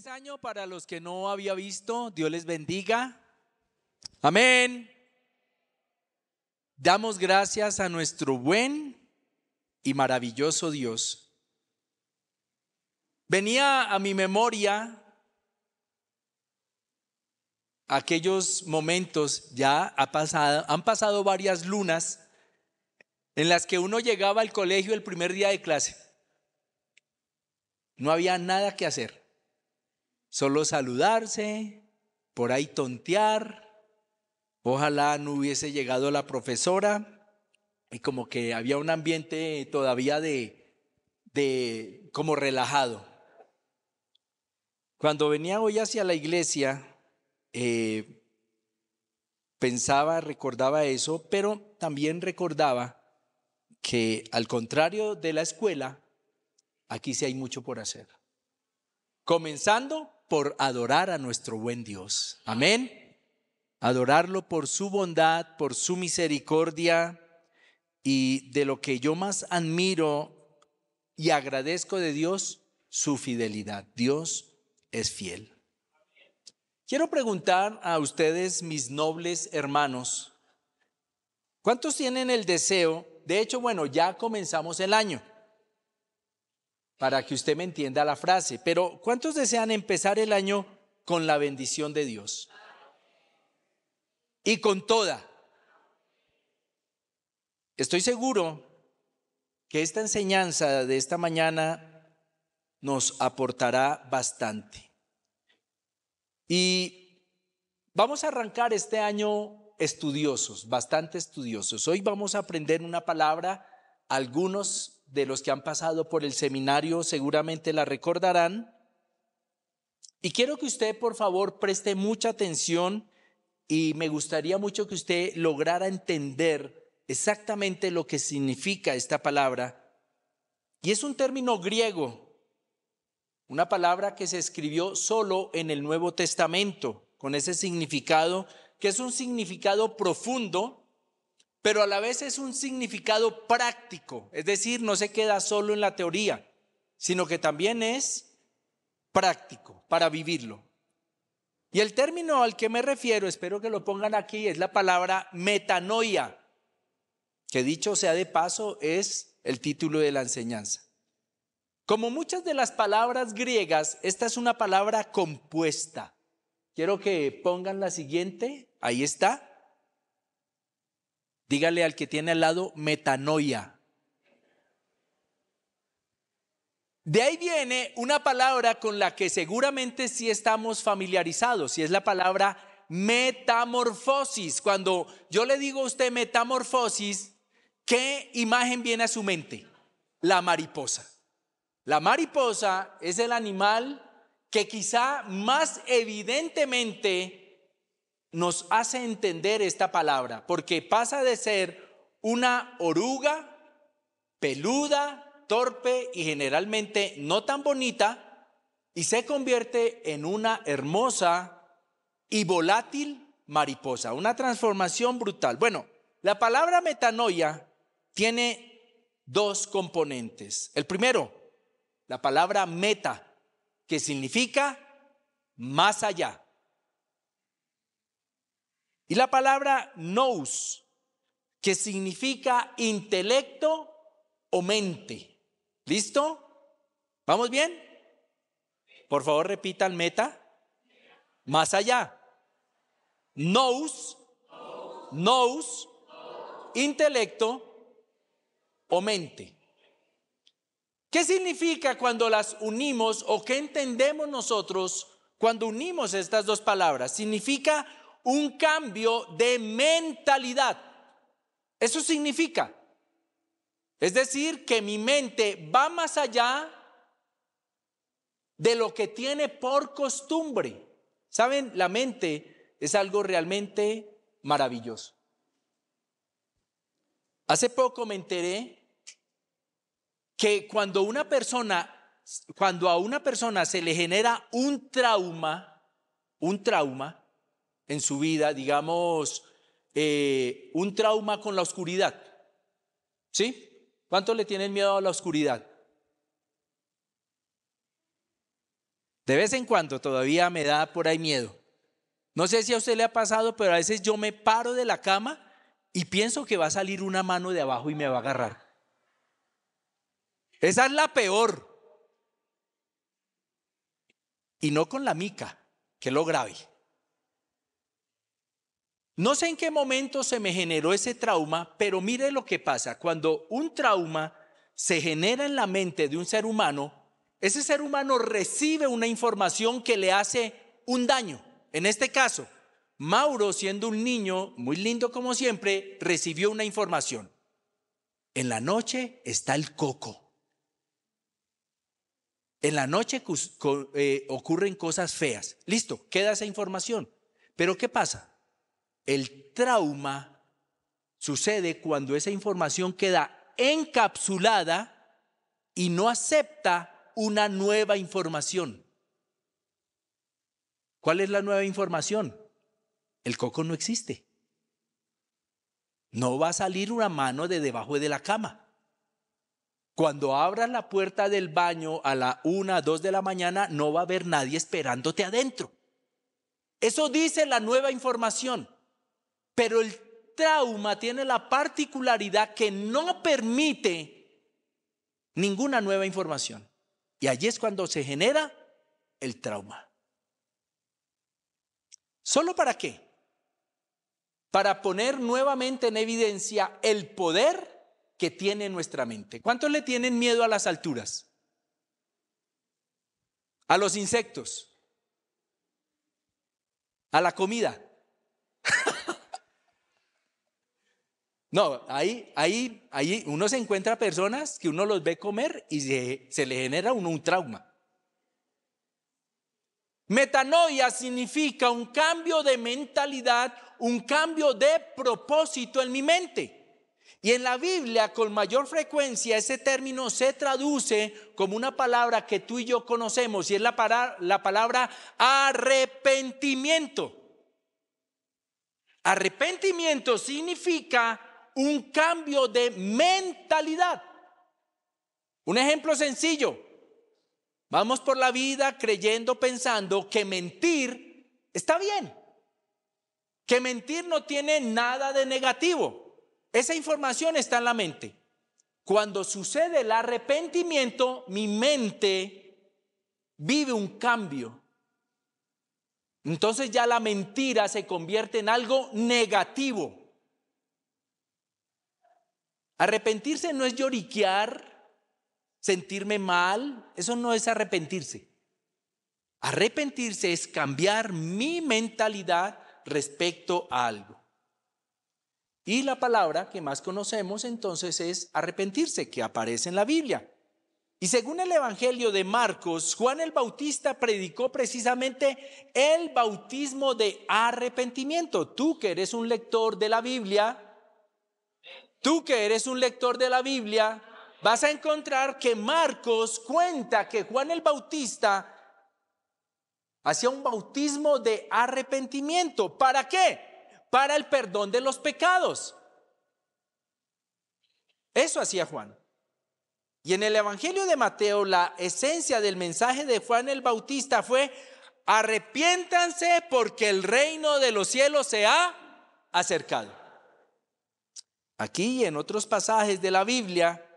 Feliz año para los que no había visto. Dios les bendiga. Amén. Damos gracias a nuestro buen y maravilloso Dios. Venía a mi memoria aquellos momentos, han pasado varias lunas en las que uno llegaba al colegio el primer día de clase. No había nada que hacer, solo saludarse, por ahí tontear. Ojalá no hubiese llegado la profesora y como que había un ambiente todavía de como relajado. Cuando venía hoy hacia la iglesia, recordaba eso, pero también recordaba que al contrario de la escuela, aquí sí hay mucho por hacer. Comenzando por adorar a nuestro buen Dios. Amén. Adorarlo por su bondad, por su misericordia, y de lo que yo más admiro y agradezco de Dios, su fidelidad. Dios es fiel. Quiero preguntar a ustedes, mis nobles hermanos, ¿cuántos tienen el deseo? De hecho, ya comenzamos el año, para que usted me entienda la frase, pero ¿cuántos desean empezar el año con la bendición de Dios? Y con toda. Estoy seguro que esta enseñanza de esta mañana nos aportará bastante. Y vamos a arrancar este año estudiosos, bastante estudiosos. Hoy vamos a aprender una palabra. Algunos de los que han pasado por el seminario seguramente la recordarán. Y quiero que usted, por favor, preste mucha atención y me gustaría mucho que usted lograra entender exactamente lo que significa esta palabra. Y es un término griego, una palabra que se escribió solo en el Nuevo Testamento, con ese significado, que es un significado profundo, pero a la vez es un significado práctico, es decir, no se queda solo en la teoría, sino que también es práctico para vivirlo. Y el término al que me refiero, espero que lo pongan aquí, es la palabra metanoia, que dicho sea de paso es el título de la enseñanza. Como muchas de las palabras griegas, esta es una palabra compuesta. Quiero que pongan la siguiente, ahí está. Dígale al que tiene al lado, metanoia. De ahí viene una palabra con la que seguramente sí estamos familiarizados, y es la palabra metamorfosis. Cuando yo le digo a usted metamorfosis, ¿qué imagen viene a su mente? La mariposa. La mariposa es el animal que quizá más evidentemente nos hace entender esta palabra, porque pasa de ser una oruga peluda, torpe y generalmente no tan bonita, y se convierte en una hermosa y volátil mariposa, una transformación brutal. La palabra metanoia tiene dos componentes. El primero, la palabra meta, que significa más allá. Y la palabra nous, que significa intelecto o mente. ¿Listo? ¿Vamos bien? Por favor, repitan meta. Más allá. Nous, intelecto o mente. ¿Qué significa cuando las unimos, o qué entendemos nosotros cuando unimos estas dos palabras? Significa un cambio de mentalidad. Eso significa. Es decir, que mi mente va más allá de lo que tiene por costumbre. ¿Saben? La mente es algo realmente maravilloso. Hace poco me enteré que cuando a una persona se le genera un trauma en su vida, digamos, un trauma con la oscuridad, ¿sí? ¿Cuánto le tienen miedo a la oscuridad? De vez en cuando todavía me da por ahí miedo. No sé si a usted le ha pasado, pero a veces yo me paro de la cama y pienso que va a salir una mano de abajo y me va a agarrar. Esa es la peor. Y no con la mica, que es lo grave. No sé en qué momento se me generó ese trauma, pero mire lo que pasa. Cuando un trauma se genera en la mente de un ser humano, ese ser humano recibe una información que le hace un daño. En este caso, Mauro, siendo un niño muy lindo como siempre, recibió una información. En la noche está el coco. En la noche ocurren cosas feas. Listo, queda esa información. Pero ¿qué pasa? El trauma sucede cuando esa información queda encapsulada y no acepta una nueva información. ¿Cuál es la nueva información? El coco no existe. No va a salir una mano de debajo de la cama. Cuando abras la puerta del baño a la 1, 2 de la mañana, no va a haber nadie esperándote adentro. Eso dice la nueva información. Pero el trauma tiene la particularidad que no permite ninguna nueva información. Y allí es cuando se genera el trauma. ¿Solo para qué? Para poner nuevamente en evidencia el poder que tiene nuestra mente. ¿Cuántos le tienen miedo a las alturas? A los insectos, a la comida. No, ahí uno se encuentra personas que uno los ve comer y se le genera a uno un trauma. Metanoia significa un cambio de mentalidad, un cambio de propósito en mi mente. Y en la Biblia con mayor frecuencia ese término se traduce como una palabra que tú y yo conocemos y es la palabra arrepentimiento. Arrepentimiento significa un cambio de mentalidad. Un ejemplo sencillo. Vamos por la vida creyendo, pensando que mentir está bien. Que mentir no tiene nada de negativo. Esa información está en la mente. Cuando sucede el arrepentimiento, mi mente vive un cambio. Entonces ya la mentira se convierte en algo negativo. Arrepentirse no es lloriquear, sentirme mal, eso no es arrepentirse. Arrepentirse es cambiar mi mentalidad respecto a algo. Y la palabra que más conocemos entonces es arrepentirse, que aparece en la Biblia. Y según el Evangelio de Marcos, Juan el Bautista predicó precisamente el bautismo de arrepentimiento. Tú que eres un lector de la Biblia, vas a encontrar que Marcos cuenta que Juan el Bautista hacía un bautismo de arrepentimiento. ¿Para qué? Para el perdón de los pecados. Eso hacía Juan. Y en el Evangelio de Mateo, la esencia del mensaje de Juan el Bautista fue: arrepiéntanse porque el reino de los cielos se ha acercado. Aquí y en otros pasajes de la Biblia,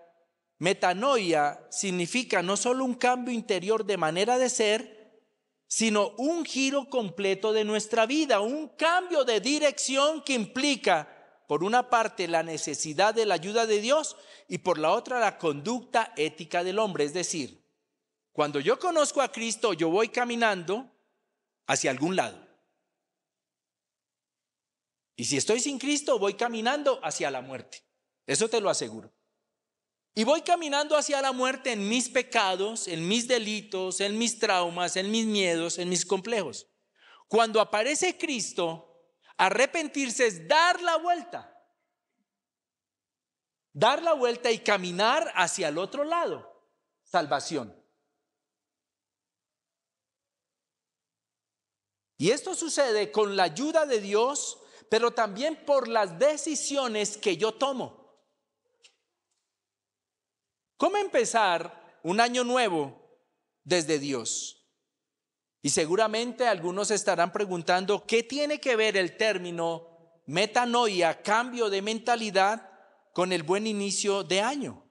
metanoia significa no solo un cambio interior de manera de ser, sino un giro completo de nuestra vida, un cambio de dirección que implica, por una parte, la necesidad de la ayuda de Dios y por la otra, la conducta ética del hombre. Es decir, cuando yo conozco a Cristo, yo voy caminando hacia algún lado. Y si estoy sin Cristo, voy caminando hacia la muerte. Eso te lo aseguro. Y voy caminando hacia la muerte en mis pecados, en mis delitos, en mis traumas, en mis miedos, en mis complejos. Cuando aparece Cristo, arrepentirse es dar la vuelta. Dar la vuelta y caminar hacia el otro lado. Salvación. Y esto sucede con la ayuda de Dios, pero también por las decisiones que yo tomo. ¿Cómo empezar un año nuevo desde Dios? Y seguramente algunos estarán preguntando, ¿qué tiene que ver el término metanoia, cambio de mentalidad, con el buen inicio de año?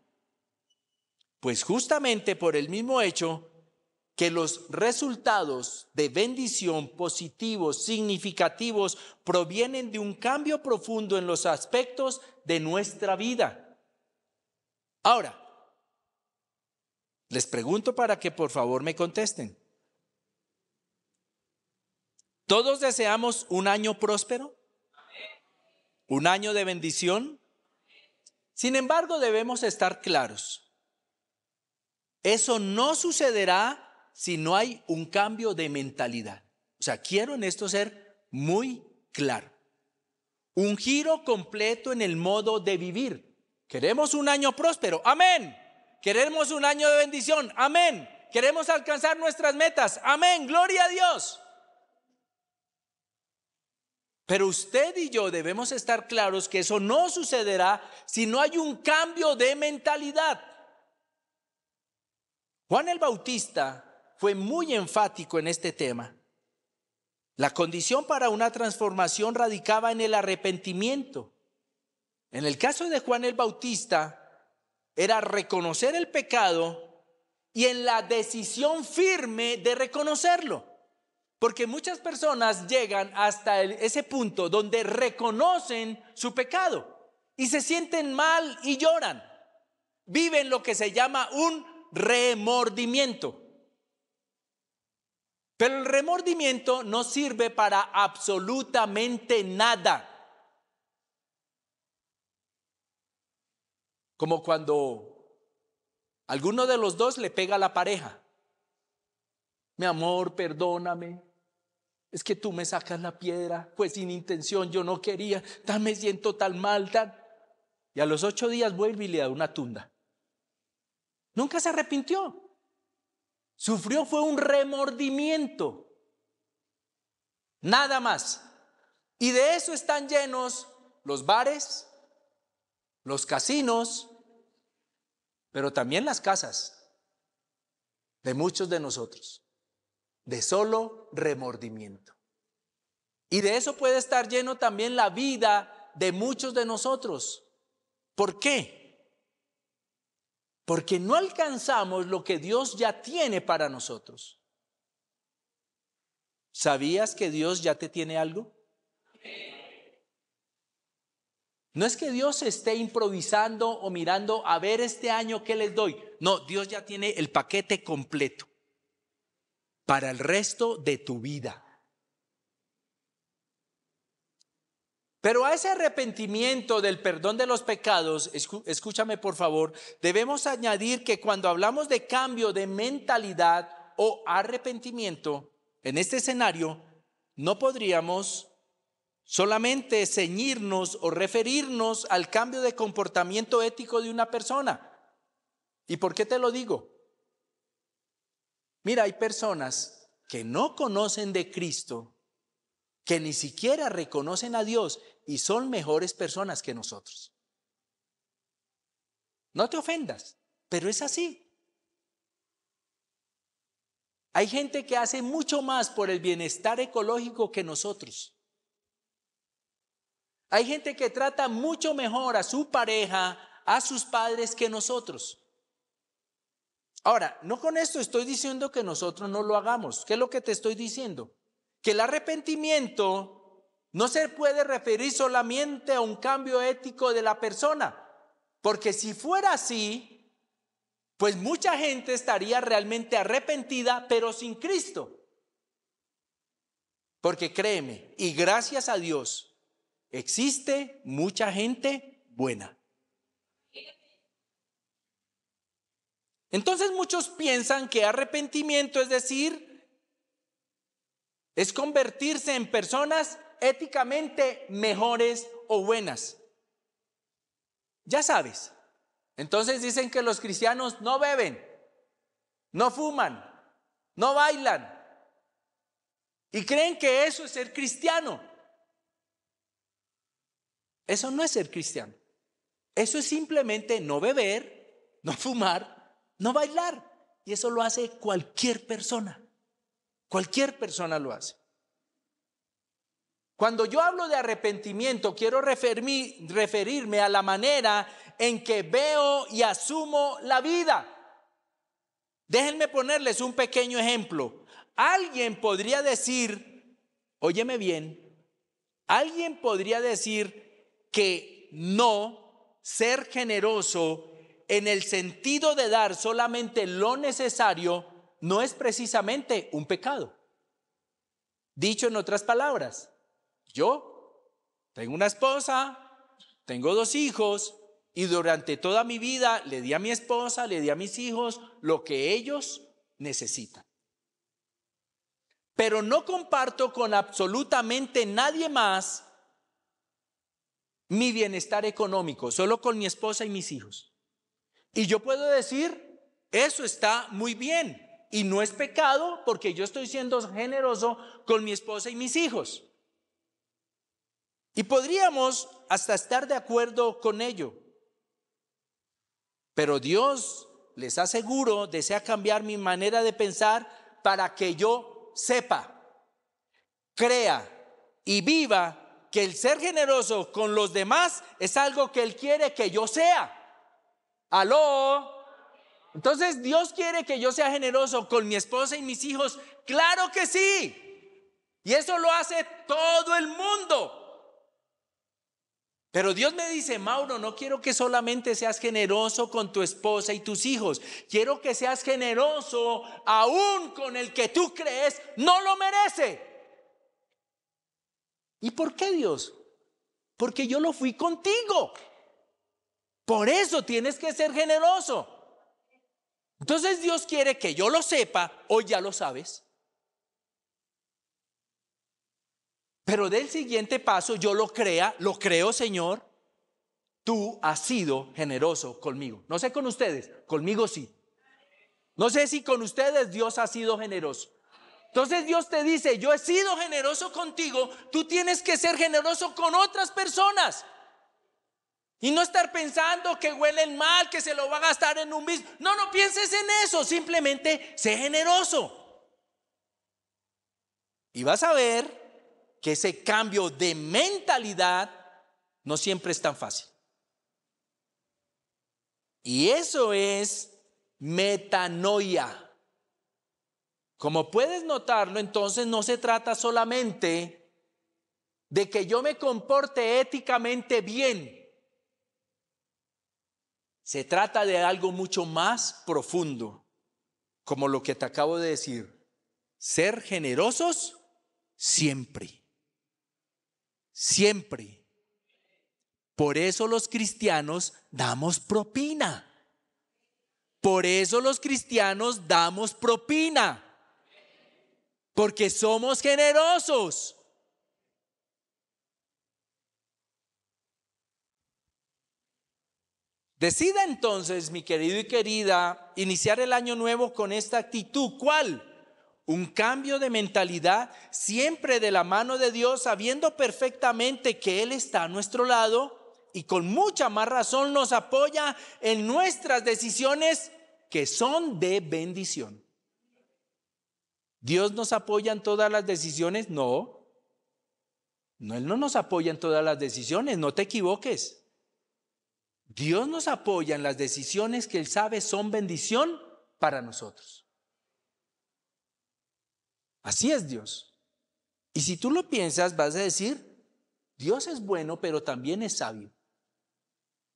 Pues justamente por el mismo hecho que los resultados de bendición positivos, significativos, provienen de un cambio profundo en los aspectos de nuestra vida. Ahora, les pregunto para que por favor me contesten. ¿Todos deseamos un año próspero? ¿Un año de bendición? Sin embargo, debemos estar claros. Eso no sucederá si no hay un cambio de mentalidad. O sea, quiero en esto ser muy claro. Un giro completo en el modo de vivir. Queremos un año próspero. Amén. Queremos un año de bendición. Amén. Queremos alcanzar nuestras metas. Amén. Gloria a Dios. Pero usted y yo debemos estar claros que eso no sucederá si no hay un cambio de mentalidad. Juan el Bautista fue muy enfático en este tema. La condición para una transformación radicaba en el arrepentimiento. En el caso de Juan el Bautista, era reconocer el pecado y en la decisión firme de reconocerlo. Porque muchas personas llegan hasta ese punto donde reconocen su pecado y se sienten mal y lloran. Viven lo que se llama un remordimiento. Pero el remordimiento no sirve para absolutamente nada. Como cuando alguno de los dos le pega a la pareja. Mi amor, perdóname. Es que tú me sacas la piedra, pues sin intención, yo no quería, me siento tan mal, Y a los 8 días vuelve y le da una tunda. Nunca se arrepintió. Sufrió fue un remordimiento. Nada más. Y de eso están llenos los bares, los casinos, pero también las casas de muchos de nosotros. De solo remordimiento. Y de eso puede estar lleno también la vida de muchos de nosotros. ¿Por qué? Porque no alcanzamos lo que Dios ya tiene para nosotros. ¿Sabías que Dios ya te tiene algo? No es que Dios esté improvisando o mirando a ver este año qué les doy. No, Dios ya tiene el paquete completo para el resto de tu vida. Pero a ese arrepentimiento del perdón de los pecados, escúchame por favor, debemos añadir que cuando hablamos de cambio de mentalidad o arrepentimiento, en este escenario, no podríamos solamente ceñirnos o referirnos al cambio de comportamiento ético de una persona. ¿Y por qué te lo digo? Mira, hay personas que no conocen de Cristo, que ni siquiera reconocen a Dios y son mejores personas que nosotros. No te ofendas, pero es así. Hay gente que hace mucho más por el bienestar ecológico que nosotros. Hay gente que trata mucho mejor a su pareja, a sus padres que nosotros. Ahora, no con esto estoy diciendo que nosotros no lo hagamos. ¿Qué es lo que te estoy diciendo? Que el arrepentimiento no se puede referir solamente a un cambio ético de la persona, porque si fuera así, pues mucha gente estaría realmente arrepentida, pero sin Cristo. Porque créeme, y gracias a Dios, existe mucha gente buena. Entonces muchos piensan que arrepentimiento, es decir, es convertirse en personas éticamente mejores o buenas. Ya sabes. Entonces dicen que los cristianos no beben, no fuman, no bailan. Y creen que eso es ser cristiano. Eso no es ser cristiano. Eso es simplemente no beber, no fumar, no bailar. Y eso lo hace cualquier persona. Cualquier persona lo hace. Cuando yo hablo de arrepentimiento, quiero referirme a la manera en que veo y asumo la vida. Déjenme ponerles un pequeño ejemplo. Alguien podría decir, óyeme bien, alguien podría decir que no ser generoso en el sentido de dar solamente lo necesario no es precisamente un pecado. Dicho en otras palabras, yo tengo una esposa, tengo 2 hijos y durante toda mi vida le di a mi esposa, le di a mis hijos lo que ellos necesitan. Pero no comparto con absolutamente nadie más mi bienestar económico, solo con mi esposa y mis hijos. Y yo puedo decir, eso está muy bien y no es pecado porque yo estoy siendo generoso con mi esposa y mis hijos. Y podríamos hasta estar de acuerdo con ello. Pero Dios, les aseguro, desea cambiar mi manera de pensar para que yo sepa, crea y viva que el ser generoso con los demás es algo que Él quiere que yo sea. ¿Aló? Entonces, ¿Dios quiere que yo sea generoso con mi esposa y mis hijos? ¡Claro que sí! Y eso lo hace todo el mundo. Pero Dios me dice, Mauro, no quiero que solamente seas generoso con tu esposa y tus hijos. Quiero que seas generoso aún con el que tú crees no lo merece. ¿Y por qué, Dios? Porque yo lo fui contigo. Por eso tienes que ser generoso. Entonces Dios quiere que yo lo sepa, o ya lo sabes. Pero del siguiente paso yo lo creo, Señor. Tú has sido generoso conmigo. No sé con ustedes, conmigo sí. No sé si con ustedes Dios ha sido generoso. Entonces Dios te dice, yo he sido generoso contigo, tú tienes que ser generoso con otras personas. Y no estar pensando que huelen mal, que se lo va a gastar en un mismo. No pienses en eso, simplemente sé generoso. Y vas a ver que ese cambio de mentalidad no siempre es tan fácil. Y eso es metanoia. Como puedes notarlo, entonces no se trata solamente de que yo me comporte éticamente bien. Se trata de algo mucho más profundo, como lo que te acabo de decir. Ser generosos siempre. Siempre. Por eso los cristianos damos propina. Por eso los cristianos damos propina. Porque somos generosos. Decida entonces, mi querido y querida, iniciar el año nuevo con esta actitud. ¿Cuál? Un cambio de mentalidad, siempre de la mano de Dios, sabiendo perfectamente que Él está a nuestro lado y con mucha más razón nos apoya en nuestras decisiones que son de bendición. ¿Dios nos apoya en todas las decisiones? No, Él no nos apoya en todas las decisiones, no te equivoques. Dios nos apoya en las decisiones que Él sabe son bendición para nosotros. Así es Dios. Y si tú lo piensas, vas a decir, Dios es bueno, pero también es sabio.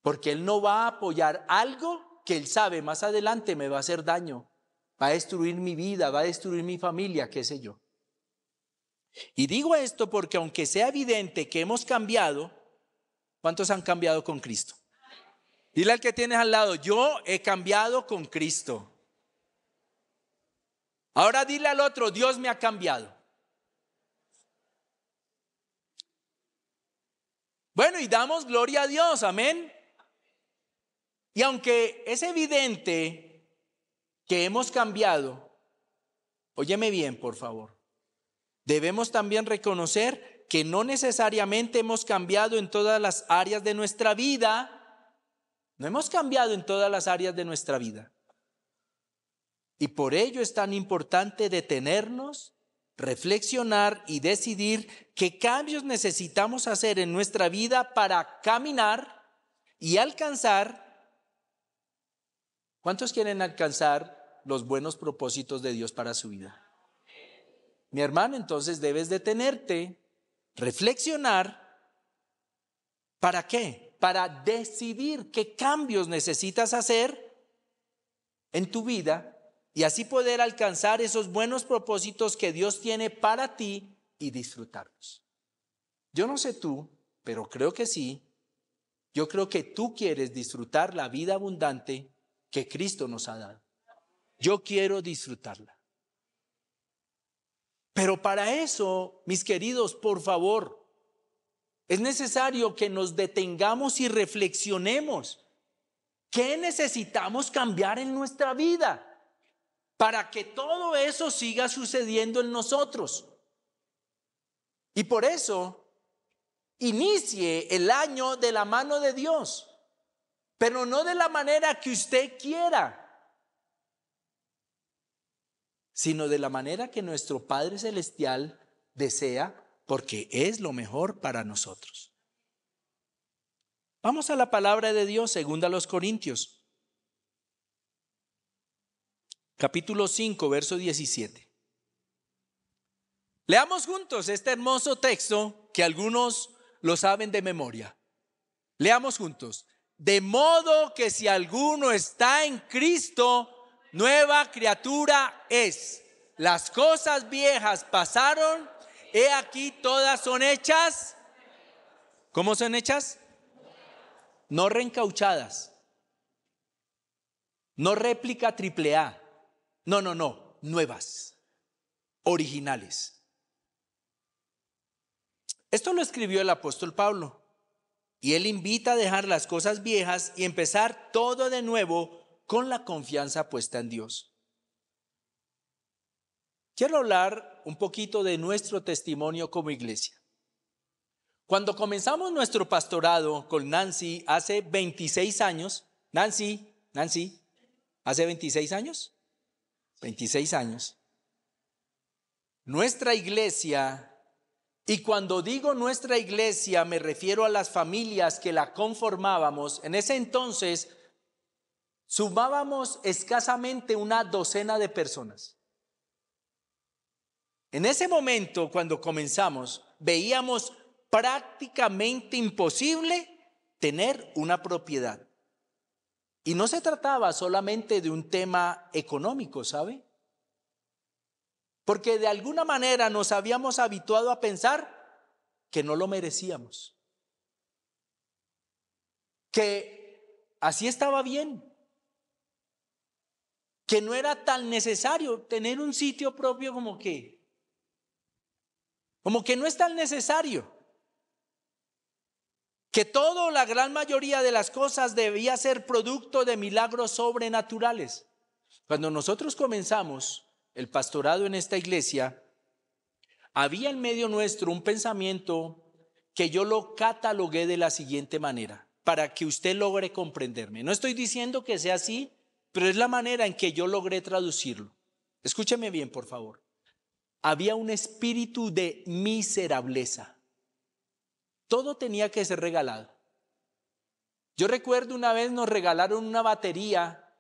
Porque Él no va a apoyar algo que Él sabe más adelante me va a hacer daño, va a destruir mi vida, va a destruir mi familia, qué sé yo. Y digo esto porque aunque sea evidente que hemos cambiado, ¿cuántos han cambiado con Cristo? Dile al que tienes al lado, yo he cambiado con Cristo. Ahora dile al otro, Dios me ha cambiado. Bueno, y damos gloria a Dios, amén. Y aunque es evidente que hemos cambiado, óyeme bien, por favor, debemos también reconocer que no necesariamente hemos cambiado en todas las áreas de nuestra vida. No hemos cambiado en todas las áreas de nuestra vida. Y por ello es tan importante detenernos reflexionar y decidir qué cambios necesitamos hacer en nuestra vida para caminar y alcanzar. ¿Cuántos quieren alcanzar los buenos propósitos de Dios para su vida? Mi hermano, entonces debes detenerte, reflexionar. ¿Para qué? Para decidir qué cambios necesitas hacer en tu vida y así poder alcanzar esos buenos propósitos que Dios tiene para ti y disfrutarlos. Yo no sé tú, pero creo que sí. Yo creo que tú quieres disfrutar la vida abundante que Cristo nos ha dado. Yo quiero disfrutarla. Pero para eso, mis queridos, por favor, es necesario que nos detengamos y reflexionemos. ¿Qué necesitamos cambiar en nuestra vida para que todo eso siga sucediendo en nosotros? Y por eso, inicie el año de la mano de Dios, pero no de la manera que usted quiera, sino de la manera que nuestro Padre Celestial desea, porque es lo mejor para nosotros. Vamos a la palabra de Dios, segunda a los Corintios, capítulo 5, verso 17. Leamos juntos este hermoso texto que algunos lo saben de memoria. Leamos juntos. De modo que si alguno está en Cristo, nueva criatura es. Las cosas viejas pasaron, he aquí todas son hechas. ¿Cómo son hechas? No reencauchadas. No réplica triple A. No, nuevas, originales. Esto lo escribió el apóstol Pablo. Y él invita a dejar las cosas viejas y empezar todo de nuevo con la confianza puesta en Dios. Quiero hablar un poquito de nuestro testimonio como iglesia. Cuando comenzamos nuestro pastorado con Nancy hace 26 años, Nancy, ¿hace 26 años? 26 años. Nuestra iglesia, y cuando digo nuestra iglesia me refiero a las familias que la conformábamos, en ese entonces sumábamos escasamente una docena de personas. En ese momento, cuando comenzamos, veíamos prácticamente imposible tener una propiedad. Y no se trataba solamente de un tema económico, ¿sabe? Porque de alguna manera nos habíamos habituado a pensar que no lo merecíamos. Que así estaba bien. Que no era tan necesario tener un sitio propio como que no es tan necesario. Que todo, la gran mayoría de las cosas debía ser producto de milagros sobrenaturales. Cuando nosotros comenzamos el pastorado en esta iglesia, había en medio nuestro un pensamiento que yo lo catalogué de la siguiente manera, para que usted logre comprenderme. No estoy diciendo que sea así, pero es la manera en que yo logré traducirlo. Escúcheme bien, por favor. Había un espíritu de miserableza. Todo tenía que ser regalado. Yo recuerdo una vez nos regalaron una batería.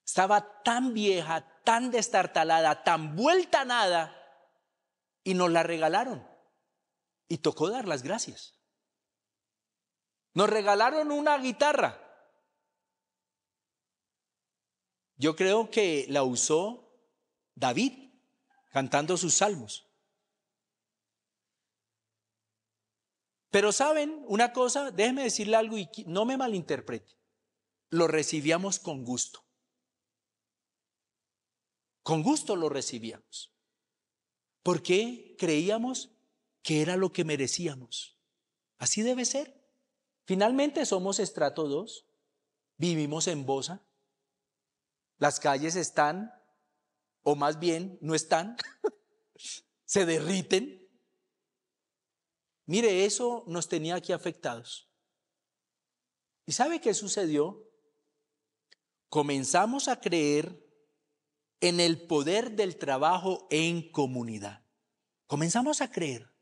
Estaba tan vieja, tan destartalada, tan vuelta a nada, y nos la regalaron. Y tocó dar las gracias. Nos regalaron una guitarra. Yo creo que la usó David cantando sus salmos. Pero saben una cosa, déjeme decirle algo y no me malinterprete. Lo recibíamos con gusto. Con gusto lo recibíamos. Porque creíamos que era lo que merecíamos. Así debe ser. Finalmente somos estrato 2. Vivimos en Bosa. Las calles están, o más bien no están, se derriten. Mire, eso nos tenía aquí afectados. ¿Y sabe qué sucedió? Comenzamos a creer en el poder del trabajo en comunidad. Comenzamos a creer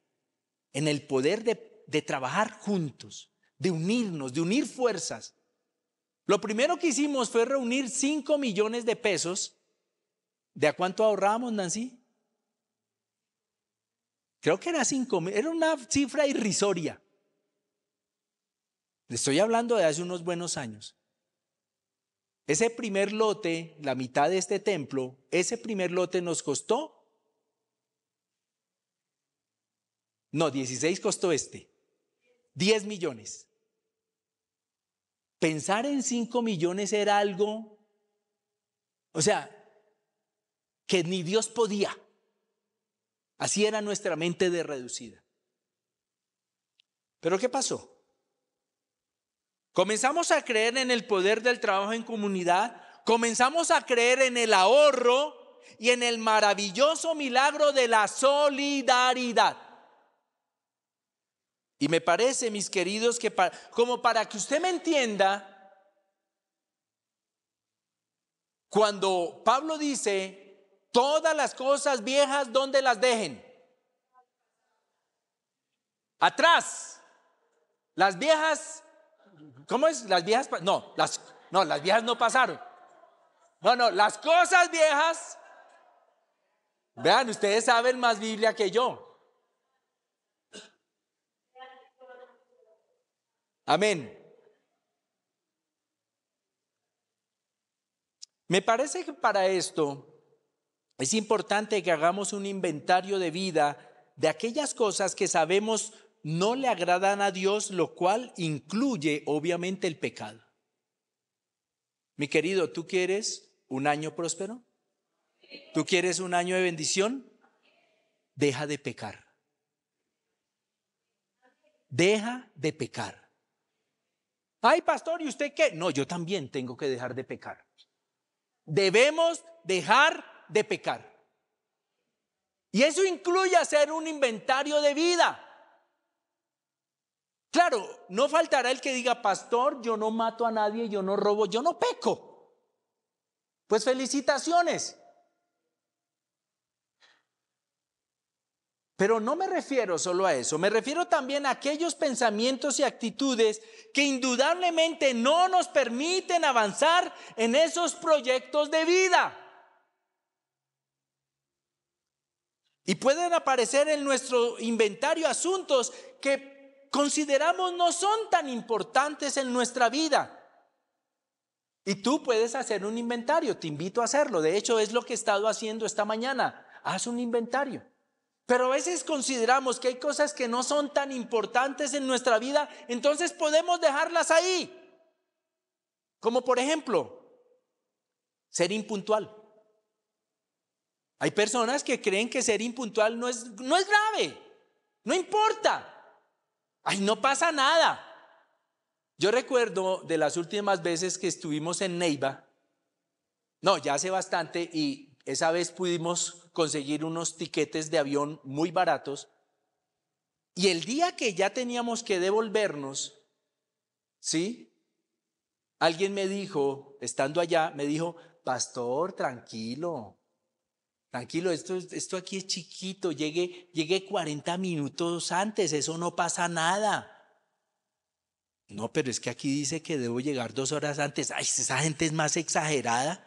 en el poder de trabajar juntos, de unirnos, de unir fuerzas. Lo primero que hicimos fue reunir 5 millones de pesos. ¿De a cuánto ahorramos, Nancy? Creo que era 5,000, era una cifra irrisoria. Le estoy hablando de hace unos buenos años. Ese primer lote, la mitad de este templo, ese primer lote nos costó, 16 costó 10 millones. Pensar en 5 millones era algo, o sea, que ni Dios podía. Así era nuestra mente de reducida. ¿Pero qué pasó? Comenzamos a creer en el poder del trabajo en comunidad, comenzamos a creer en el ahorro y en el maravilloso milagro de la solidaridad. Y me parece, mis queridos, que como para que usted me entienda, cuando Pablo dice, todas las cosas viejas, ¿dónde las dejen? Atrás. Las viejas, ¿cómo es? Las viejas, las viejas no pasaron. No, las cosas viejas, vean, ustedes saben más Biblia que yo. Amén. Me parece que para esto es importante que hagamos un inventario de vida de aquellas cosas que sabemos no le agradan a Dios, lo cual incluye obviamente el pecado. Mi querido, ¿tú quieres un año próspero? ¿Tú quieres un año de bendición? Deja de pecar. Deja de pecar. Ay, pastor, ¿y usted qué? No, yo también tengo que dejar de pecar. Debemos dejar de pecar. Y eso incluye hacer un inventario de vida. Claro, no faltará el que diga, pastor, yo no mato a nadie, yo no robo, yo no peco. Pues felicitaciones. Pero no me refiero solo a eso, me refiero también a aquellos pensamientos y actitudes que indudablemente no nos permiten avanzar en esos proyectos de vida. Y pueden aparecer en nuestro inventario asuntos que consideramos no son tan importantes en nuestra vida. Y tú puedes hacer un inventario, te invito a hacerlo. De hecho, es lo que he estado haciendo esta mañana. Haz un inventario. Pero a veces consideramos que hay cosas que no son tan importantes en nuestra vida, entonces podemos dejarlas ahí. Como por ejemplo, ser impuntual. Hay personas que creen que ser impuntual no es grave, no importa. Ay, no pasa nada. Yo recuerdo de las últimas veces que estuvimos en Neiva, ya hace bastante, y esa vez pudimos conseguir unos tiquetes de avión muy baratos. Y el día que ya teníamos que devolvernos, ¿sí? Alguien me dijo, estando allá, me dijo, pastor, tranquilo, esto aquí es chiquito, llegué 40 minutos antes, eso no pasa nada. No, pero es que aquí dice que debo llegar 2 horas antes. Ay, esa gente es más exagerada.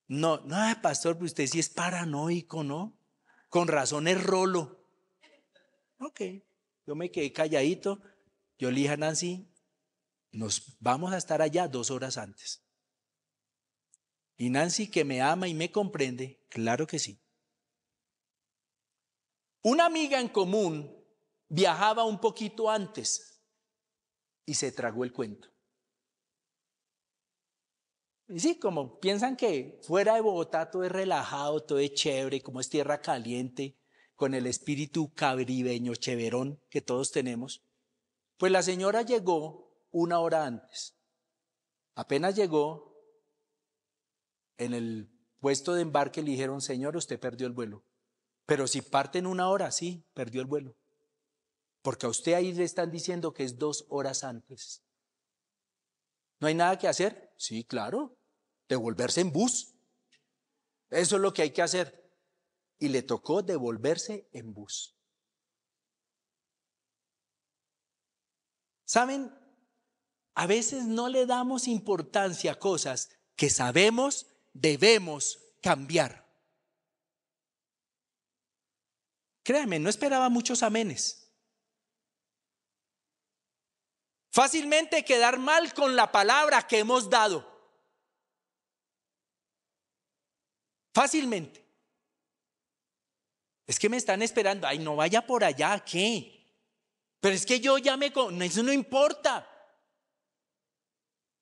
No, pastor, pues usted sí es paranoico, ¿no? Con razón es rolo. Ok, yo me quedé calladito. Yo le dije a Nancy, nos vamos a estar allá 2 horas antes. Y Nancy, que me ama y me comprende, claro que sí. Una amiga en común viajaba un poquito antes y se tragó el cuento. Y sí, como piensan que fuera de Bogotá todo es relajado, todo es chévere, como es tierra caliente, con el espíritu caribeño cheverón que todos tenemos, pues la señora llegó 1 hora antes. Apenas llegó, en el puesto de embarque le dijeron, señor, usted perdió el vuelo. Pero si parte en 1 hora, sí, perdió el vuelo. Porque a usted ahí le están diciendo que es 2 horas antes. ¿No hay nada que hacer? Sí, claro, devolverse en bus. Eso es lo que hay que hacer. Y le tocó devolverse en bus. ¿Saben? A veces no le damos importancia a cosas que sabemos debemos cambiar. Créanme, no esperaba muchos amenes. Fácilmente quedar mal con la palabra que hemos dado. Fácilmente. Es que me están esperando. Ay, no vaya por allá, ¿qué? Pero es que yo ya eso no importa.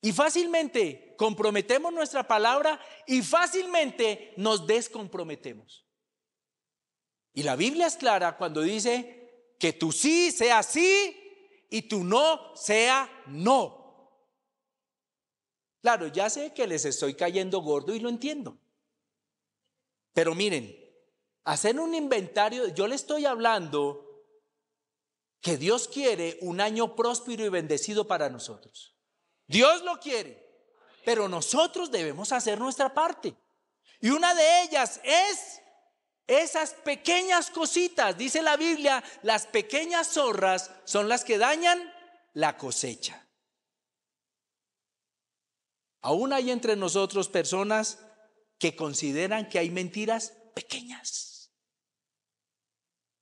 Y fácilmente comprometemos nuestra palabra y fácilmente nos descomprometemos. Y la Biblia es clara cuando dice que tu sí sea sí y tu no sea no. Claro, ya sé que les estoy cayendo gordo y lo entiendo. Pero miren, hacer un inventario, yo le estoy hablando que Dios quiere un año próspero y bendecido para nosotros. Dios lo quiere, pero nosotros debemos hacer nuestra parte. Y una de ellas es esas pequeñas cositas. Dice la Biblia, las pequeñas zorras son las que dañan la cosecha. Aún hay entre nosotros personas que consideran que hay mentiras pequeñas.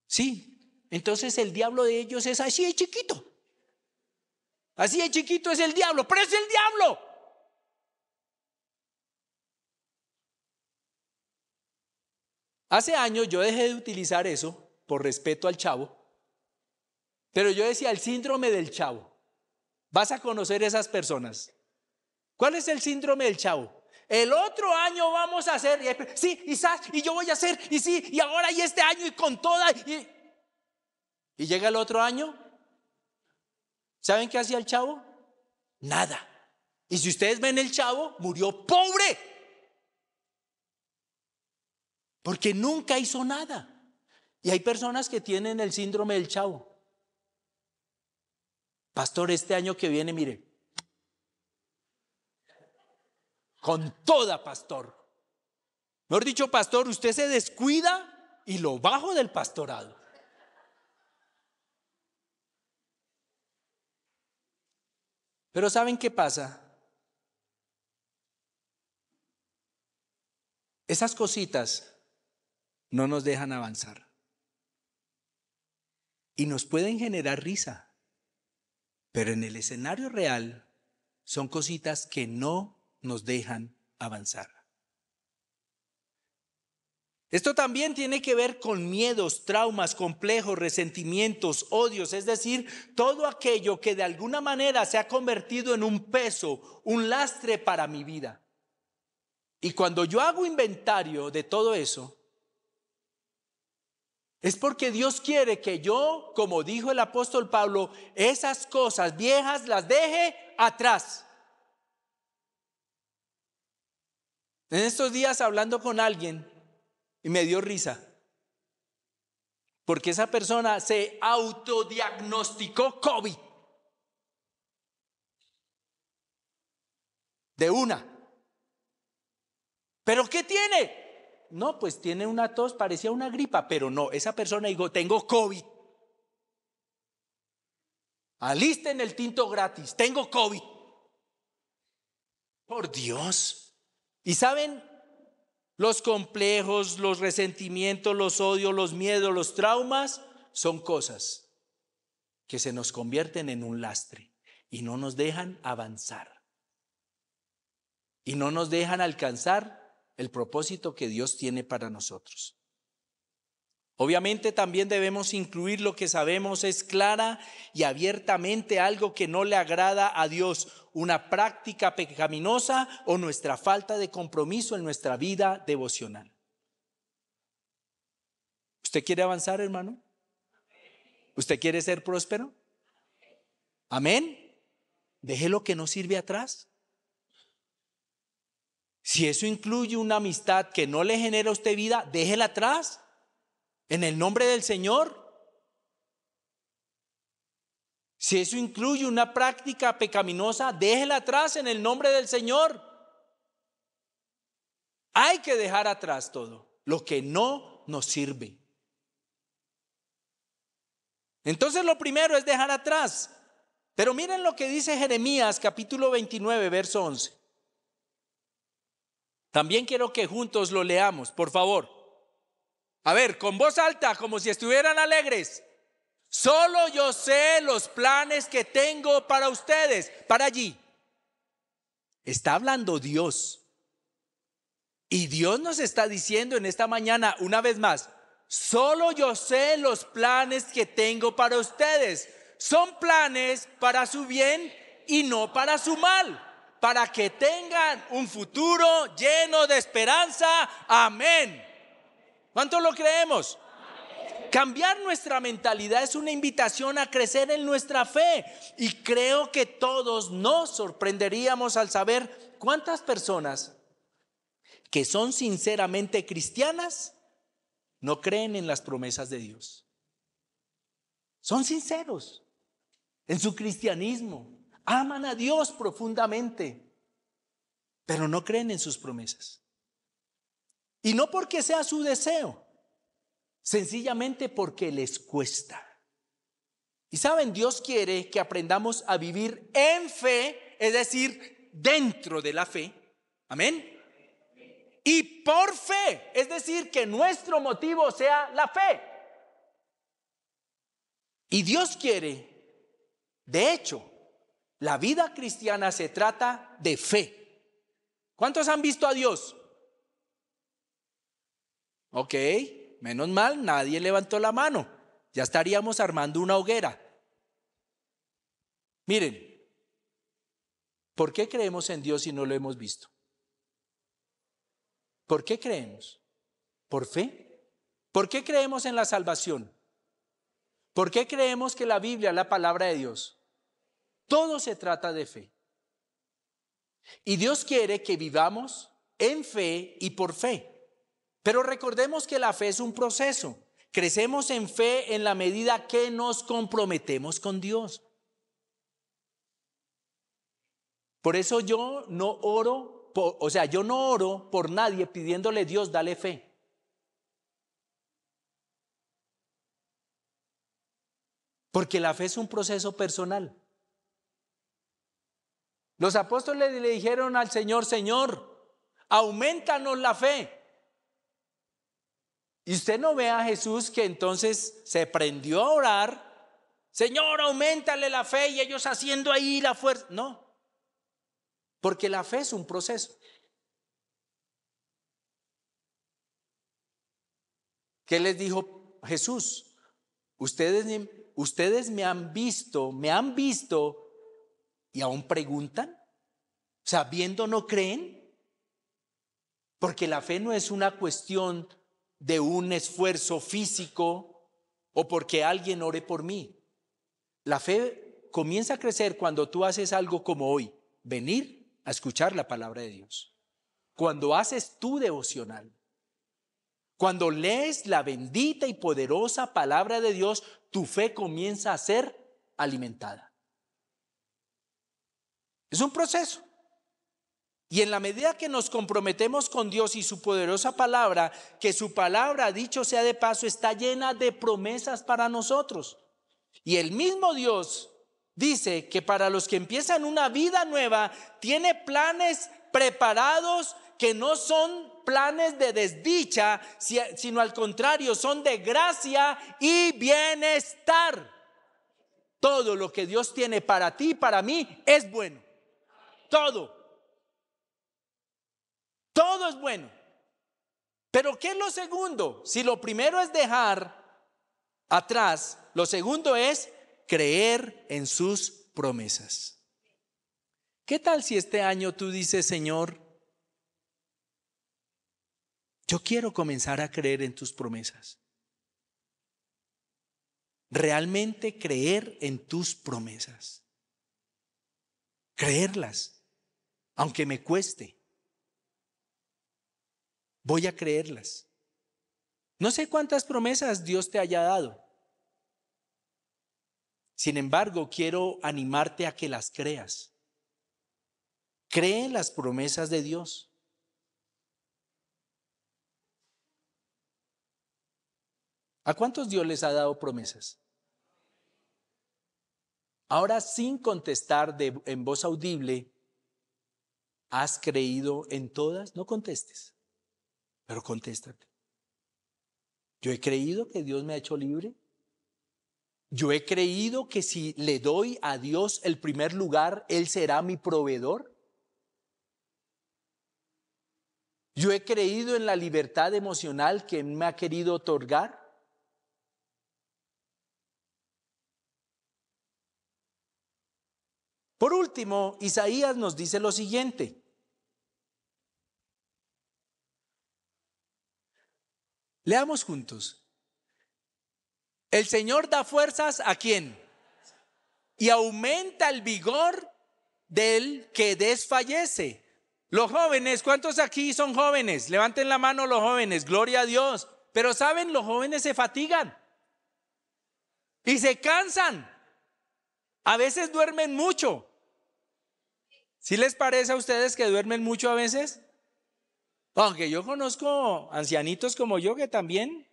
Sí, entonces el diablo de ellos es así de chiquito. Así de chiquito es el diablo, pero es el diablo. Hace años yo dejé de utilizar eso por respeto al chavo, pero yo decía el síndrome del chavo. Vas a conocer esas personas. ¿Cuál es el síndrome del chavo? El otro año vamos a hacer, sí, y yo voy a hacer, y sí, y ahora y este año y con toda. Y llega el otro año. ¿Saben qué hacía el chavo? Nada. Y si ustedes ven el chavo, murió pobre. Porque nunca hizo nada. Y hay personas que tienen el síndrome del chavo. Pastor, este año que viene, mire, con toda, pastor. Mejor dicho, pastor, usted se descuida y lo bajo del pastorado. Pero ¿saben qué pasa? Esas cositas no nos dejan avanzar. Y nos pueden generar risa. Pero en el escenario real son cositas que no nos dejan avanzar. Esto también tiene que ver con miedos, traumas, complejos, resentimientos, odios, es decir, todo aquello que de alguna manera se ha convertido en un peso, un lastre para mi vida. Y cuando yo hago inventario de todo eso, es porque Dios quiere que yo, como dijo el apóstol Pablo, esas cosas viejas las deje atrás. En estos días hablando con alguien y me dio risa, porque esa persona se autodiagnosticó COVID. De una. ¿Pero qué tiene? No, pues tiene una tos, parecía una gripa, pero no, esa persona dijo, tengo COVID. Alisten el tinto gratis, tengo COVID. Por Dios. Y saben, los complejos, los resentimientos, los odios, los miedos, los traumas, son cosas que se nos convierten en un lastre y no nos dejan avanzar. Y no nos dejan alcanzar el propósito que Dios tiene para nosotros. Obviamente también debemos incluir lo que sabemos es clara y abiertamente algo que no le agrada a Dios, una práctica pecaminosa o nuestra falta de compromiso en nuestra vida devocional. ¿Usted quiere avanzar, hermano? ¿Usted quiere ser próspero? Amén. Deje lo que no sirve atrás. Si eso incluye una amistad que no le genera a usted vida, déjela atrás. En el nombre del Señor. Si eso incluye una práctica pecaminosa, déjela atrás en el nombre del Señor. Hay que dejar atrás todo lo que no nos sirve. Entonces lo primero es dejar atrás. Pero miren lo que dice Jeremías capítulo 29, verso 11. También quiero que juntos lo leamos, por favor. A ver, con voz alta, como si estuvieran alegres. Solo yo sé los planes que tengo para ustedes, para allí. Está hablando Dios. Y Dios nos está diciendo en esta mañana una vez más, solo yo sé los planes que tengo para ustedes. Son planes para su bien y no para su mal, para que tengan un futuro lleno de esperanza. Amén. ¿Cuánto lo creemos? Cambiar nuestra mentalidad es una invitación a crecer en nuestra fe. Y creo que todos nos sorprenderíamos al saber cuántas personas que son sinceramente cristianas no creen en las promesas de Dios. Son sinceros en su cristianismo, aman a Dios profundamente, pero no creen en sus promesas. Y no porque sea su deseo, sencillamente porque les cuesta. Y saben, Dios quiere que aprendamos a vivir en fe, es decir, dentro de la fe. Amén. Y por fe, es decir, que nuestro motivo sea la fe. Y Dios quiere, de hecho, la vida cristiana se trata de fe. ¿Cuántos han visto a Dios? Ok, menos mal, nadie levantó la mano. Ya estaríamos armando una hoguera. Miren, ¿por qué creemos en Dios si no lo hemos visto? ¿Por qué creemos? ¿Por fe? ¿Por qué creemos en la salvación? ¿Por qué creemos que la Biblia es la palabra de Dios? Todo se trata de fe. Y Dios quiere que vivamos en fe y por fe. Pero recordemos que la fe es un proceso. Crecemos en fe en la medida que nos comprometemos con Dios. Por eso yo no oro, yo no oro por nadie pidiéndole Dios, dale fe. Porque la fe es un proceso personal. Los apóstoles le dijeron al Señor, Señor, aumentanos la fe. Y usted no ve a Jesús que entonces se prendió a orar, Señor, auméntale la fe, y ellos haciendo ahí la fuerza. No, porque la fe es un proceso. ¿Qué les dijo Jesús? Ustedes me han visto y aún preguntan. O sea, viendo no creen. Porque la fe no es una cuestión de un esfuerzo físico o porque alguien ore por mí. La fe comienza a crecer cuando tú haces algo como hoy, venir a escuchar la palabra de Dios. Cuando haces tu devocional. Cuando lees la bendita y poderosa palabra de Dios, tu fe comienza a ser alimentada. Es un proceso. Y en la medida que nos comprometemos con Dios y su poderosa palabra, que su palabra, dicho sea de paso, está llena de promesas para nosotros. Y el mismo Dios dice que para los que empiezan una vida nueva, tiene planes preparados que no son planes de desdicha, sino al contrario, son de gracia y bienestar. Todo lo que Dios tiene para ti y para mí es bueno. Todo es bueno. Pero ¿qué es lo segundo? Si lo primero es dejar atrás, lo segundo es creer en sus promesas. ¿Qué tal si este año tú dices, Señor, yo quiero comenzar a creer en tus promesas? Realmente creer en tus promesas. Creerlas, aunque me cueste. Voy a creerlas. No sé cuántas promesas Dios te haya dado. Sin embargo, quiero animarte a que las creas. Cree en las promesas de Dios. ¿A cuántos Dios les ha dado promesas? Ahora, sin contestar en voz audible, ¿has creído en todas? No contestes, pero contéstate. Yo he creído que Dios me ha hecho libre. Yo he creído que si le doy a Dios el primer lugar, Él será mi proveedor. Yo he creído en la libertad emocional que Él me ha querido otorgar. Por último, Isaías nos dice lo siguiente. Leamos juntos. El Señor da fuerzas ¿a quién? Y aumenta el vigor del que desfallece. Los jóvenes, ¿cuántos aquí son jóvenes? Levanten la mano los jóvenes, gloria a Dios. Pero saben, los jóvenes se fatigan y se cansan. A veces duermen mucho. ¿Sí les parece a ustedes que duermen mucho a veces? Aunque yo conozco ancianitos como yo que también.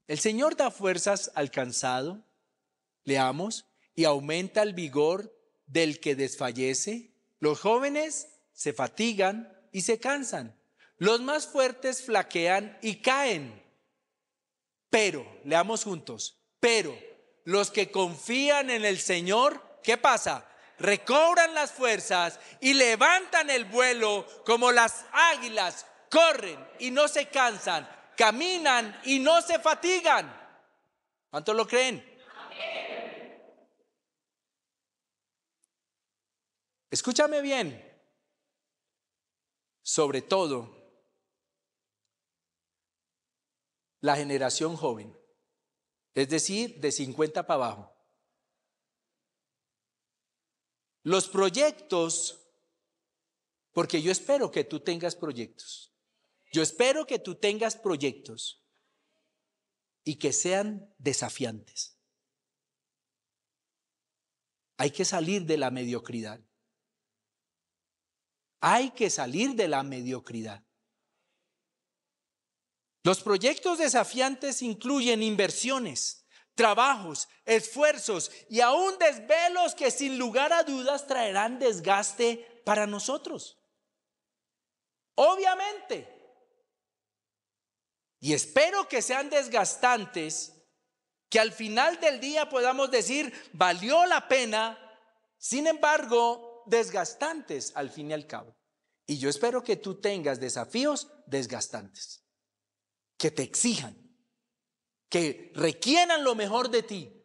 El Señor da fuerzas al cansado, leamos, y aumenta el vigor del que desfallece. Los jóvenes se fatigan y se cansan. Los más fuertes flaquean y caen. Pero, leamos juntos, pero los que confían en el Señor, ¿qué pasa? Recobran las fuerzas y levantan el vuelo como las águilas, corren y no se cansan, caminan y no se fatigan. ¿Cuántos lo creen? Escúchame bien. Sobre todo, la generación joven, es decir, de 50 para abajo. Los proyectos, porque yo espero que tú tengas proyectos. Yo espero que tú tengas proyectos y que sean desafiantes. Hay que salir de la mediocridad. Hay que salir de la mediocridad. Los proyectos desafiantes incluyen inversiones, trabajos, esfuerzos y aún desvelos que sin lugar a dudas traerán desgaste para nosotros. Obviamente. Y espero que sean desgastantes, que al final del día podamos decir, valió la pena, sin embargo, desgastantes al fin y al cabo. Y yo espero que tú tengas desafíos desgastantes, que te exijan, que requieran lo mejor de ti.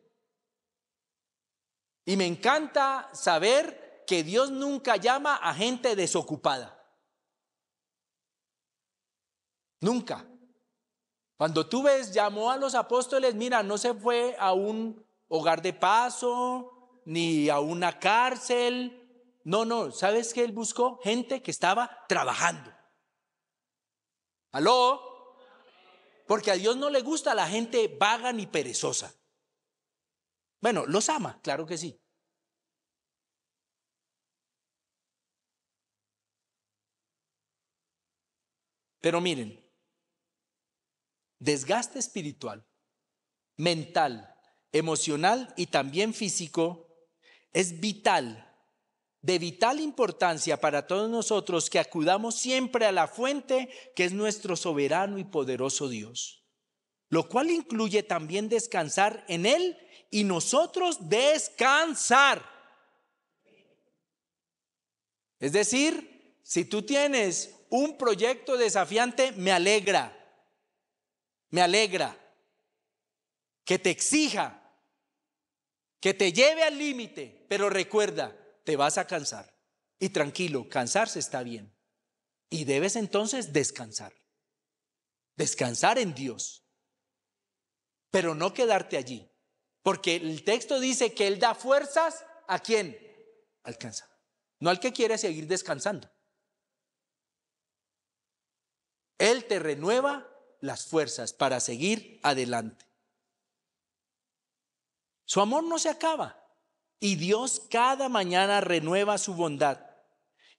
Y me encanta saber que Dios nunca llama a gente desocupada. Nunca. Cuando tú ves, llamó a los apóstoles, mira, no se fue a un hogar de paso, ni a una cárcel. No, ¿sabes qué él buscó? Gente que estaba trabajando. ¿Aló? Porque a Dios no le gusta la gente vaga ni perezosa. Bueno, los ama, claro que sí. Pero miren, desgaste espiritual, mental, emocional y también físico es vital, de vital importancia para todos nosotros que acudamos siempre a la fuente que es nuestro soberano y poderoso Dios, lo cual incluye también descansar en Él y nosotros descansar. Es decir, si tú tienes un proyecto desafiante, me alegra que te exija, que te lleve al límite, pero recuerda, te vas a cansar. Y tranquilo, cansarse está bien. Y debes entonces descansar en Dios, pero no quedarte allí, porque el texto dice que Él da fuerzas ¿a quién? Alcanza, no al que quiere seguir descansando. Él te renueva las fuerzas para seguir adelante. Su amor no se acaba y Dios cada mañana renueva su bondad.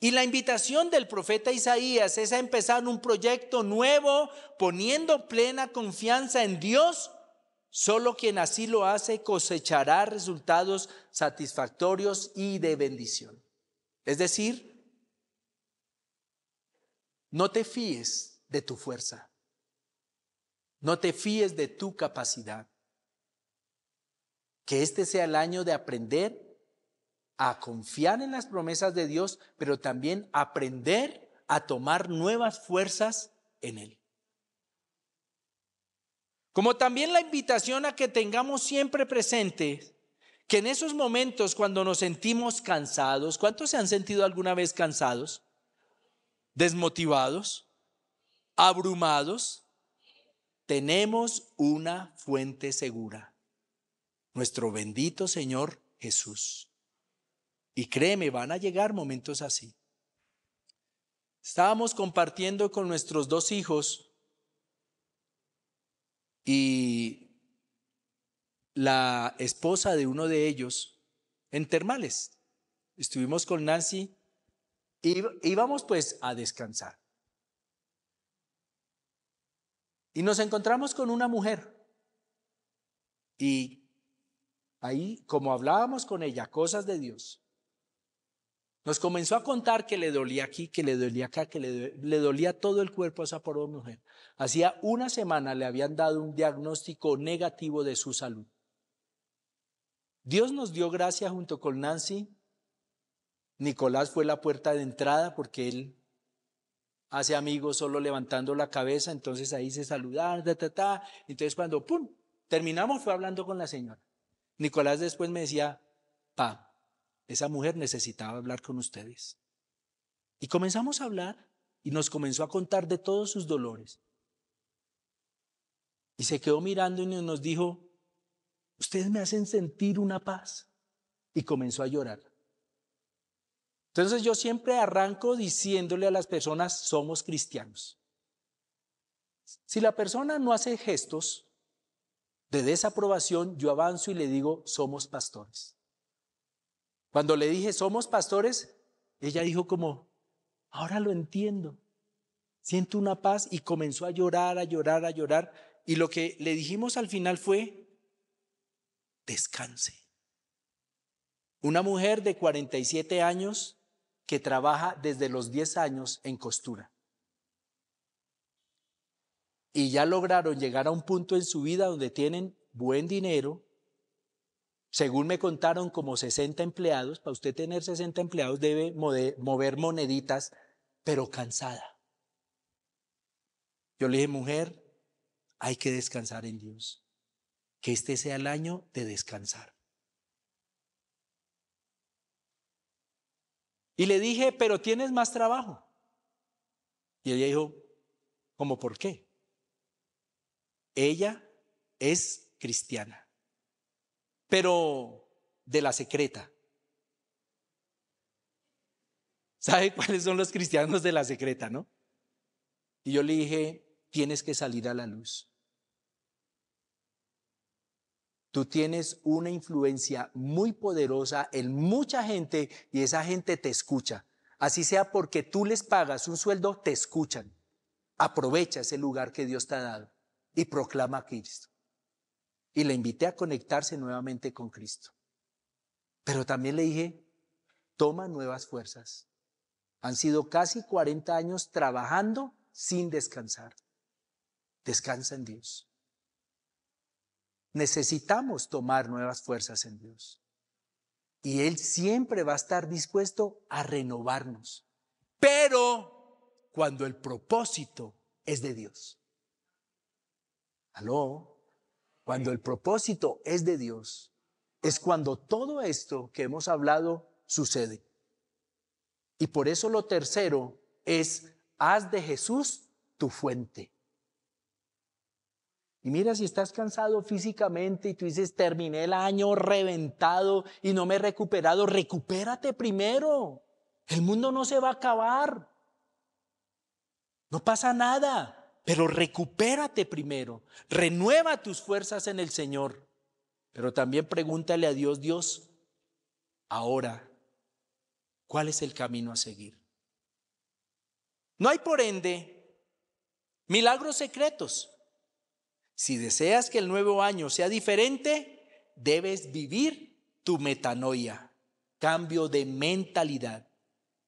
Y la invitación del profeta Isaías es a empezar un proyecto nuevo, poniendo plena confianza en Dios. Solo quien así lo hace cosechará resultados satisfactorios y de bendición. Es decir, no te fíes de tu fuerza, no te fíes de tu capacidad. Que este sea el año de aprender a confiar en las promesas de Dios, pero también aprender a tomar nuevas fuerzas en Él. Como también la invitación a que tengamos siempre presente que en esos momentos cuando nos sentimos cansados, ¿cuántos se han sentido alguna vez cansados? Desmotivados, abrumados, tenemos una fuente segura, nuestro bendito Señor Jesús. Y créeme, van a llegar momentos así. Estábamos compartiendo con nuestros 2 hijos y la esposa de uno de ellos en Termales. Estuvimos con Nancy y íbamos pues a descansar. Y nos encontramos con una mujer. Y ahí, como hablábamos con ella, cosas de Dios, nos comenzó a contar que le dolía aquí, que le dolía acá, que le dolía todo el cuerpo a esa pobre mujer. Hacía una semana le habían dado un diagnóstico negativo de su salud. Dios nos dio gracia junto con Nancy. Nicolás fue la puerta de entrada porque él hace amigos solo levantando la cabeza, entonces ahí se saludaban, entonces cuando terminamos fue hablando con la señora. Nicolás después me decía, pa, esa mujer necesitaba hablar con ustedes. Y comenzamos a hablar y nos comenzó a contar de todos sus dolores. Y se quedó mirando y nos dijo, ustedes me hacen sentir una paz. Y comenzó a llorar. Entonces yo siempre arranco diciéndole a las personas, somos cristianos. Si la persona no hace gestos de desaprobación, yo avanzo y le digo, somos pastores. Cuando le dije, somos pastores, ella dijo como, ahora lo entiendo. Siento una paz y comenzó a llorar, a llorar, a llorar. Y lo que le dijimos al final fue, descanse. Una mujer de 47 años que trabaja desde los 10 años en costura. Y ya lograron llegar a un punto en su vida donde tienen buen dinero. Según me contaron, como 60 empleados. Para usted tener 60 empleados debe mover moneditas, pero cansada. Yo le dije, mujer, hay que descansar en Dios. Que este sea el año de descansar. Y le dije, pero tienes más trabajo. Y ella dijo, ¿cómo por qué? Ella es cristiana, pero de la secreta. ¿Sabe cuáles son los cristianos de la secreta, no? Y yo le dije, tienes que salir a la luz. Tú tienes una influencia muy poderosa en mucha gente y esa gente te escucha. Así sea porque tú les pagas un sueldo, te escuchan. Aprovecha ese lugar que Dios te ha dado y proclama a Cristo. Y le invité a conectarse nuevamente con Cristo. Pero también le dije, toma nuevas fuerzas. Han sido casi 40 años trabajando sin descansar. Descansa en Dios. Necesitamos tomar nuevas fuerzas en Dios. Y Él siempre va a estar dispuesto a renovarnos. Pero cuando el propósito es de Dios. ¿Aló? Cuando el propósito es de Dios, es cuando todo esto que hemos hablado sucede. Y por eso lo tercero es, haz de Jesús tu fuente. Y mira, si estás cansado físicamente y tú dices, terminé el año reventado y no me he recuperado, recupérate primero. El mundo no se va a acabar. No pasa nada, pero recupérate primero. Renueva tus fuerzas en el Señor. Pero también pregúntale a Dios, Dios, ahora, ¿cuál es el camino a seguir? No hay por ende milagros secretos. Si deseas que el nuevo año sea diferente, debes vivir tu metanoia, cambio de mentalidad,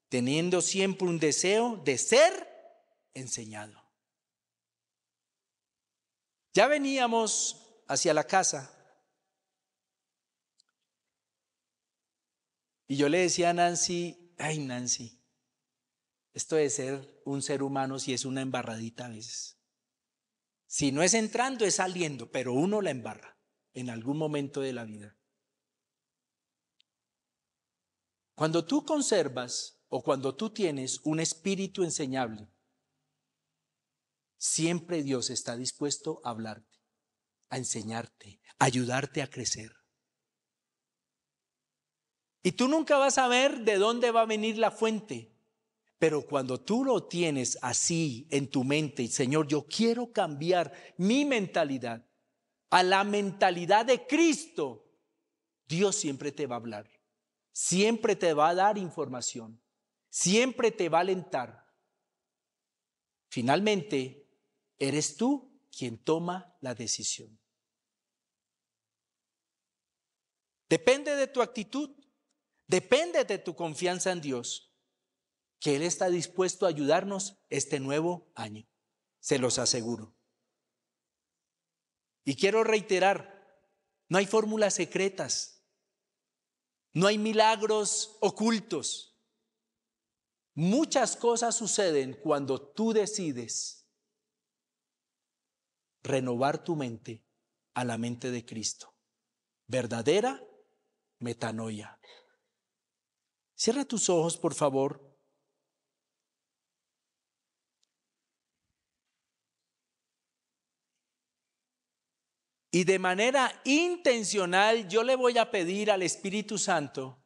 teniendo siempre un deseo de ser enseñado. Ya veníamos hacia la casa y yo le decía a Nancy, ay Nancy, esto de ser un ser humano sí es una embarradita a veces. Si no es entrando, es saliendo, pero uno la embarra en algún momento de la vida. Cuando tú conservas o cuando tú tienes un espíritu enseñable, siempre Dios está dispuesto a hablarte, a enseñarte, a ayudarte a crecer. Y tú nunca vas a ver de dónde va a venir la fuente. Pero cuando tú lo tienes así en tu mente, Señor, yo quiero cambiar mi mentalidad a la mentalidad de Cristo, Dios siempre te va a hablar, siempre te va a dar información, siempre te va a alentar. Finalmente, eres tú quien toma la decisión. Depende de tu actitud, depende de tu confianza en Dios, que Él está dispuesto a ayudarnos este nuevo año, se los aseguro. Y quiero reiterar, no hay fórmulas secretas, no hay milagros ocultos. Muchas cosas suceden cuando tú decides renovar tu mente a la mente de Cristo. Verdadera metanoia. Cierra tus ojos, por favor. Y de manera intencional yo le voy a pedir al Espíritu Santo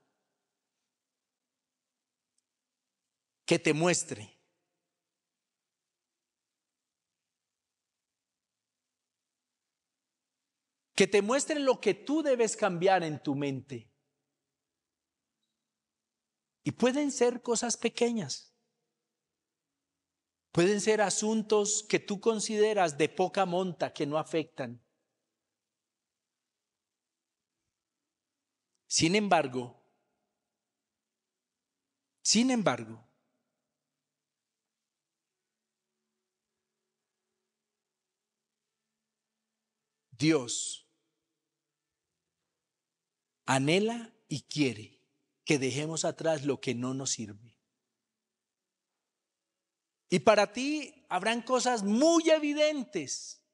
que te muestre. Que te muestre lo que tú debes cambiar en tu mente. Y pueden ser cosas pequeñas. Pueden ser asuntos que tú consideras de poca monta, que no afectan. Sin embargo, Dios anhela y quiere que dejemos atrás lo que no nos sirve. Y para ti habrán cosas muy evidentes.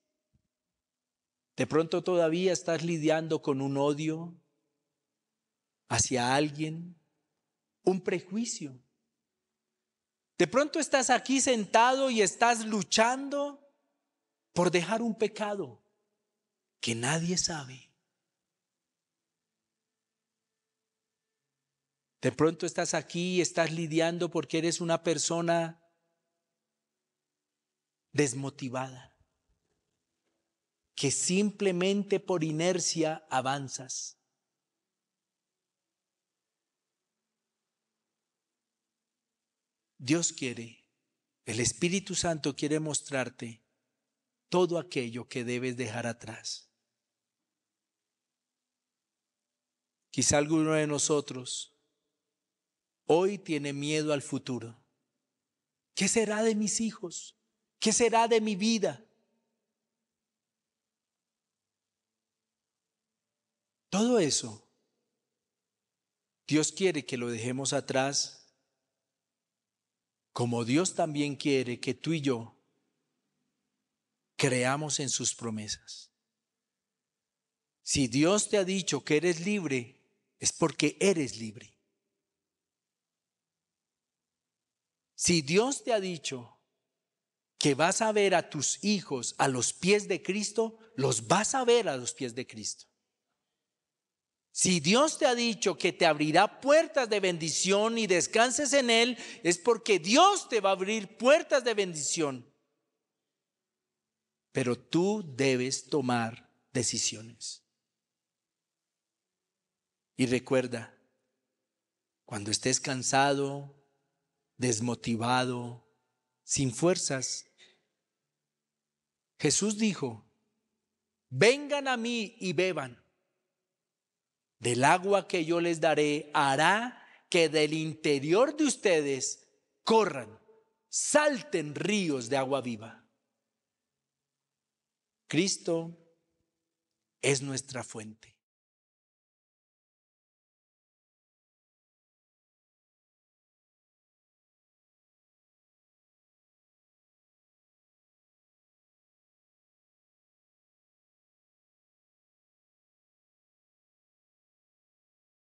De pronto todavía estás lidiando con un odio hacia alguien, un prejuicio. De pronto estás aquí sentado y estás luchando por dejar un pecado que nadie sabe. De pronto estás aquí y estás lidiando porque eres una persona desmotivada, que simplemente por inercia avanzas. Dios quiere, el Espíritu Santo quiere mostrarte todo aquello que debes dejar atrás. Quizá alguno de nosotros hoy tiene miedo al futuro. ¿Qué será de mis hijos? ¿Qué será de mi vida? Todo eso, Dios quiere que lo dejemos atrás, como Dios también quiere que tú y yo creamos en sus promesas. Si Dios te ha dicho que eres libre, es porque eres libre. Si Dios te ha dicho que vas a ver a tus hijos a los pies de Cristo, los vas a ver a los pies de Cristo. Si Dios te ha dicho que te abrirá puertas de bendición y descanses en Él, es porque Dios te va a abrir puertas de bendición. Pero tú debes tomar decisiones. Y recuerda, cuando estés cansado, desmotivado, sin fuerzas. Jesús dijo: vengan a mí y beban. Del agua que yo les daré hará que del interior de ustedes corran, salten ríos de agua viva. Cristo es nuestra fuente.